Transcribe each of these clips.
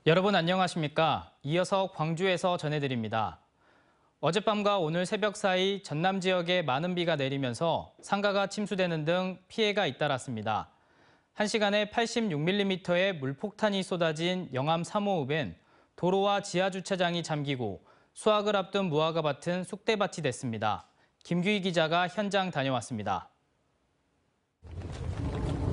여러분 안녕하십니까? 이어서 광주에서 전해드립니다. 어젯밤과 오늘 새벽 사이 전남 지역에 많은 비가 내리면서 상가가 침수되는 등 피해가 잇따랐습니다. 1시간에 86mm의 물폭탄이 쏟아진 영암 3호읍엔 도로와 지하주차장이 잠기고 수확을 앞둔 무화과 밭은 쑥대밭이 됐습니다. 김규희 기자가 현장 다녀왔습니다.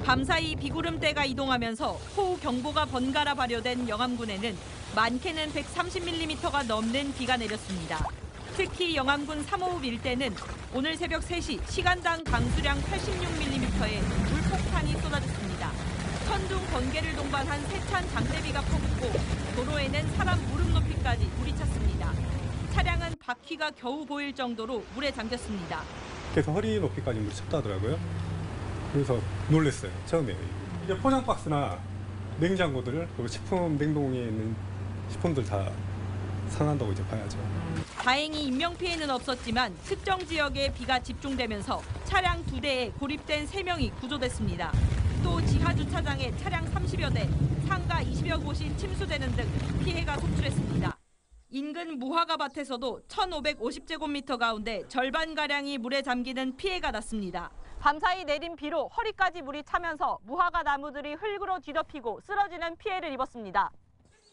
밤사이 비구름대가 이동하면서 호우경보가 번갈아 발효된 영암군에는 많게는 130mm가 넘는 비가 내렸습니다. 특히 영암군 3호읍 일대는 오늘 새벽 3시 시간당 강수량 86mm의 물폭탄이 쏟아졌습니다. 천둥, 번개를 동반한 세찬 장대비가 퍼붓고 도로에는 사람 무릎 높이까지 물이 찼습니다. 차량은 바퀴가 겨우 보일 정도로 물에 잠겼습니다. 계속 허리 높이까지 물이 찼다더라고요. 그래서 놀랐어요, 처음에. 이게 포장 박스나 냉장고들, 그리고 식품 냉동에 있는 식품들 다 상한다고 이제 봐야죠. 다행히 인명피해는 없었지만 특정 지역에 비가 집중되면서 차량 2대에 고립된 3명이 구조됐습니다. 또 지하주차장에 차량 30여 대, 상가 20여 곳이 침수되는 등 피해가 속출했습니다. 인근 무화과 밭에서도 1,550제곱미터 가운데 절반가량이 물에 잠기는 피해가 났습니다. 밤사이 내린 비로 허리까지 물이 차면서 무화과 나무들이 흙으로 뒤덮이고 쓰러지는 피해를 입었습니다.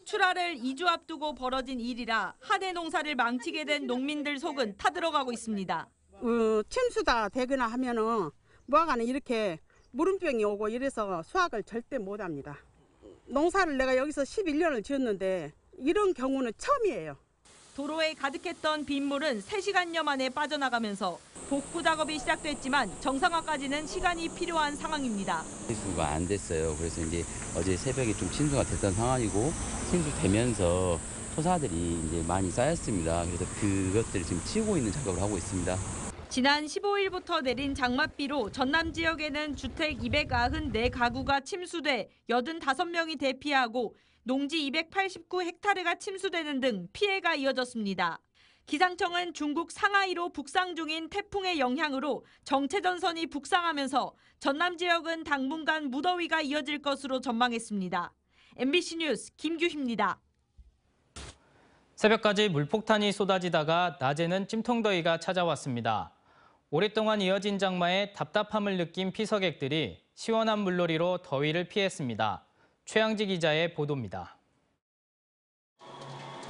출하를 2주 앞두고 벌어진 일이라 한해 농사를 망치게 된 농민들 속은 타들어가고 있습니다. 침수가 되거나 하면은 무화과는 이렇게 물음병이 오고 이래서 수확을 절대 못합니다. 농사를 내가 여기서 11년을 지었는데 이런 경우는 처음이에요. 도로에 가득했던 빗물은 3시간여 만에 빠져나가면서 복구 작업이 시작됐지만 정상화까지는 시간이 필요한 상황입니다. 침수가 안 됐어요. 그래서 이제 어제 새벽에 좀 침수가 됐던 상황이고 침수되면서 토사들이 이제 많이 쌓였습니다. 그래서 그것들을 지금 치우고 있는 작업을 하고 있습니다. 지난 15일부터 내린 장맛비로 전남 지역에는 주택 294가구가 침수돼 85명이 대피하고 농지 289헥타르가 침수되는 등 피해가 이어졌습니다. 기상청은 중국 상하이로 북상 중인 태풍의 영향으로 정체전선이 북상하면서 전남 지역은 당분간 무더위가 이어질 것으로 전망했습니다. MBC 뉴스 김규희입니다. 새벽까지 물폭탄이 쏟아지다가 낮에는 찜통더위가 찾아왔습니다. 오랫동안 이어진 장마에 답답함을 느낀 피서객들이 시원한 물놀이로 더위를 피했습니다. 최양지 기자의 보도입니다.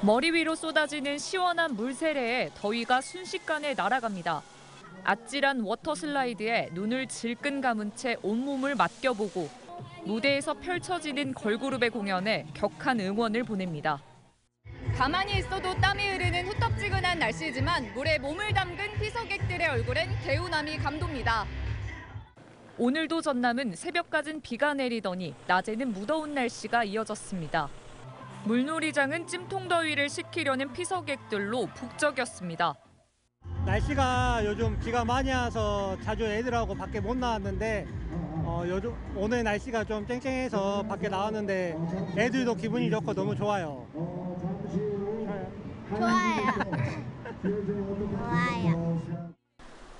머리 위로 쏟아지는 시원한 물 세례에 더위가 순식간에 날아갑니다. 아찔한 워터 슬라이드에 눈을 질끈 감은 채 온몸을 맡겨보고 무대에서 펼쳐지는 걸그룹의 공연에 격한 응원을 보냅니다. 가만히 있어도 땀이 흐르는 후텁지근한 날씨지만 물에 몸을 담근 피서객들의 얼굴엔 개운함이 감돕니다. 오늘도 전남은 새벽까진 비가 내리더니 낮에는 무더운 날씨가 이어졌습니다. 물놀이장은 찜통더위를 식히려는 피서객들로 북적였습니다. 날씨가 요즘 비가 많이 와서 자주 애들하고 밖에 못 나왔는데 요즘 오늘 날씨가 좀 쨍쨍해서 밖에 나왔는데 애들도 기분이 좋고 너무 좋아요. 좋아요.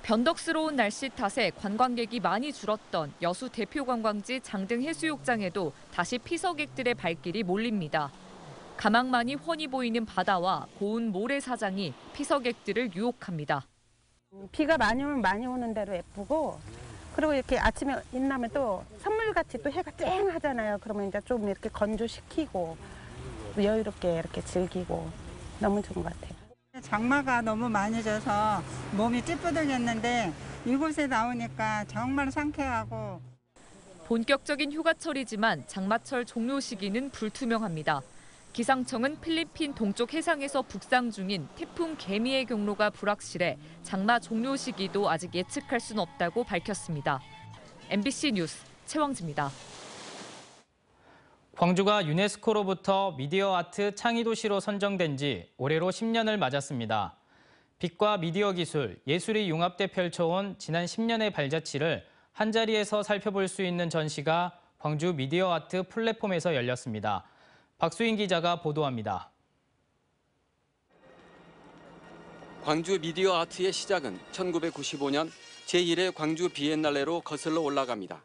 변덕스러운 날씨 탓에 관광객이 많이 줄었던 여수 대표 관광지 장등 해수욕장에도 다시 피서객들의 발길이 몰립니다. 가망만이 훤히 보이는 바다와 고운 모래사장이 피서객들을 유혹합니다. 비가 많이 오면 많이 오는 대로 예쁘고 그리고 이렇게 아침에 일어나면 또 선물같이 또 해가 쨍하잖아요. 그러면 이제 좀 이렇게 건조시키고 여유롭게 이렇게 즐기고 너무 좋은 것 같아요. 장마가 너무 많이 져서 몸이 찌뿌둥했는데 이곳에 나오니까 정말 상쾌하고. 본격적인 휴가철이지만 장마철 종료 시기는 불투명합니다. 기상청은 필리핀 동쪽 해상에서 북상 중인 태풍 개미의 경로가 불확실해 장마 종료 시기도 아직 예측할 수는 없다고 밝혔습니다. MBC 뉴스 최왕지입니다. 광주가 유네스코로부터 미디어 아트 창의 도시로 선정된 지 올해로 10년을 맞았습니다. 빛과 미디어 기술, 예술이 융합돼 펼쳐온 지난 10년의 발자취를 한자리에서 살펴볼 수 있는 전시가 광주 미디어 아트 플랫폼에서 열렸습니다. 박수인 기자가 보도합니다. 광주 미디어 아트의 시작은 1995년 제1회 광주 비엔날레로 거슬러 올라갑니다.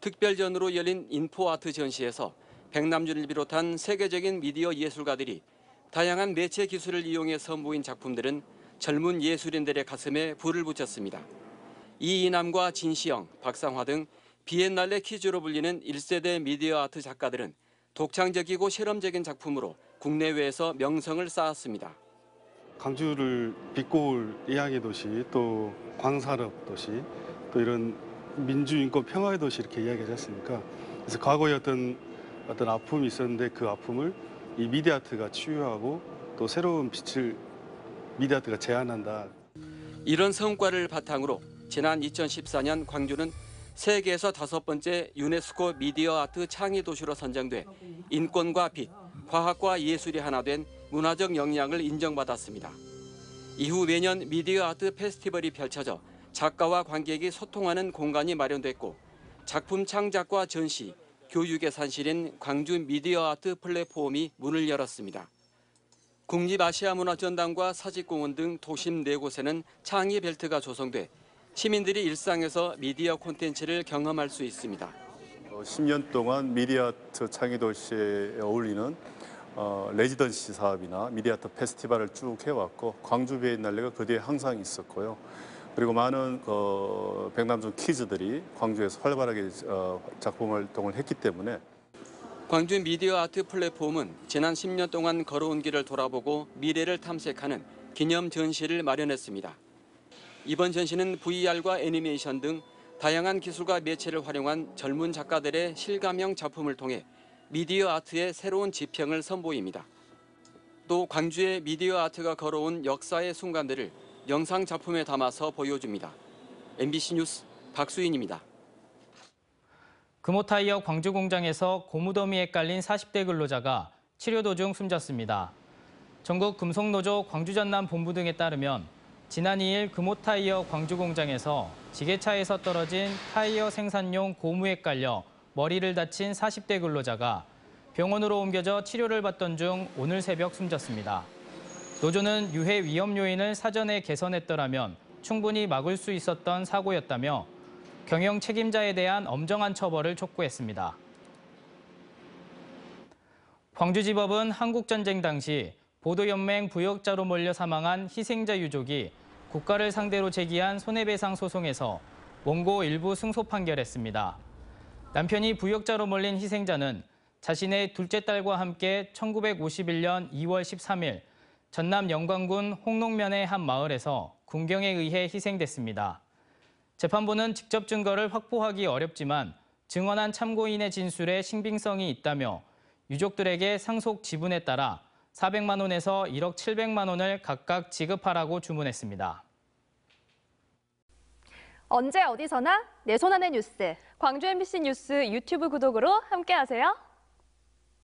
특별전으로 열린 인포아트 전시에서 백남준을 비롯한 세계적인 미디어 예술가들이 다양한 매체 기술을 이용해 선보인 작품들은 젊은 예술인들의 가슴에 불을 붙였습니다. 이이남과 진시영, 박상화 등 비엔날레 키즈로 불리는 1세대 미디어 아트 작가들은 독창적이고 실험적인 작품으로 국내외에서 명성을 쌓았습니다. 광주를 빛고울 이야기 도시, 또 광산업 도시, 또 이런 민주인권 평화의 도시 이렇게 이야기하지 않습니까? 그래서 과거에 어떤 아픔이 있었는데 그 아픔을 이 미디어 아트가 치유하고 또 새로운 빛을 미디어 아트가 제안한다. 이런 성과를 바탕으로 지난 2014년 광주는 세계에서 5번째 유네스코 미디어 아트 창의 도시로 선정돼 인권과 빛, 과학과 예술이 하나 된 문화적 역량을 인정받았습니다. 이후 매년 미디어 아트 페스티벌이 펼쳐져 작가와 관객이 소통하는 공간이 마련됐고 작품 창작과 전시, 교육의 산실인 광주 미디어 아트 플랫폼이 문을 열었습니다. 국립아시아문화전당과 사직공원 등 도심 4곳에는 창의 벨트가 조성돼 시민들이 일상에서 미디어 콘텐츠를 경험할 수 있습니다. 10년 동안 미디어 아트 창의 도시에 어울리는 레지던시 사업이나 미디어 아트 페스티벌을 쭉 해왔고 광주 비엔날레가 그 뒤에 항상 있었고요. 그리고 많은 백남준 키즈들이 광주에서 활발하게 작품 활동을 했기 때문에 광주 미디어 아트 플랫폼은 지난 10년 동안 걸어온 길을 돌아보고 미래를 탐색하는 기념 전시를 마련했습니다. 이번 전시는 VR과 애니메이션 등 다양한 기술과 매체를 활용한 젊은 작가들의 실감형 작품을 통해 미디어 아트의 새로운 지평을 선보입니다. 또 광주의 미디어 아트가 걸어온 역사의 순간들을 영상 작품에 담아서 보여줍니다. MBC 뉴스 박수인입니다. 금호타이어 광주 공장에서 고무더미에 깔린 40대 근로자가 치료 도중 숨졌습니다. 전국 금속노조 광주전남 본부 등에 따르면 지난 2일 금호타이어 광주 공장에서 지게차에서 떨어진 타이어 생산용 고무에 깔려 머리를 다친 40대 근로자가 병원으로 옮겨져 치료를 받던 중 오늘 새벽 숨졌습니다. 노조는 유해 위험 요인을 사전에 개선했더라면 충분히 막을 수 있었던 사고였다며 경영 책임자에 대한 엄정한 처벌을 촉구했습니다. 광주지법은 한국전쟁 당시 보도연맹 부역자로 몰려 사망한 희생자 유족이 국가를 상대로 제기한 손해배상 소송에서 원고 일부 승소 판결했습니다. 남편이 부역자로 몰린 희생자는 자신의 둘째 딸과 함께 1951년 2월 13일 전남 영광군 홍록면의 한 마을에서 군경에 의해 희생됐습니다. 재판부는 직접 증거를 확보하기 어렵지만 증언한 참고인의 진술에 신빙성이 있다며 유족들에게 상속 지분에 따라 400만 원에서 1억 700만 원을 각각 지급하라고 주문했습니다. 언제 어디서나 내 손 안의 뉴스. 광주 MBC 뉴스 유튜브 구독으로 함께하세요.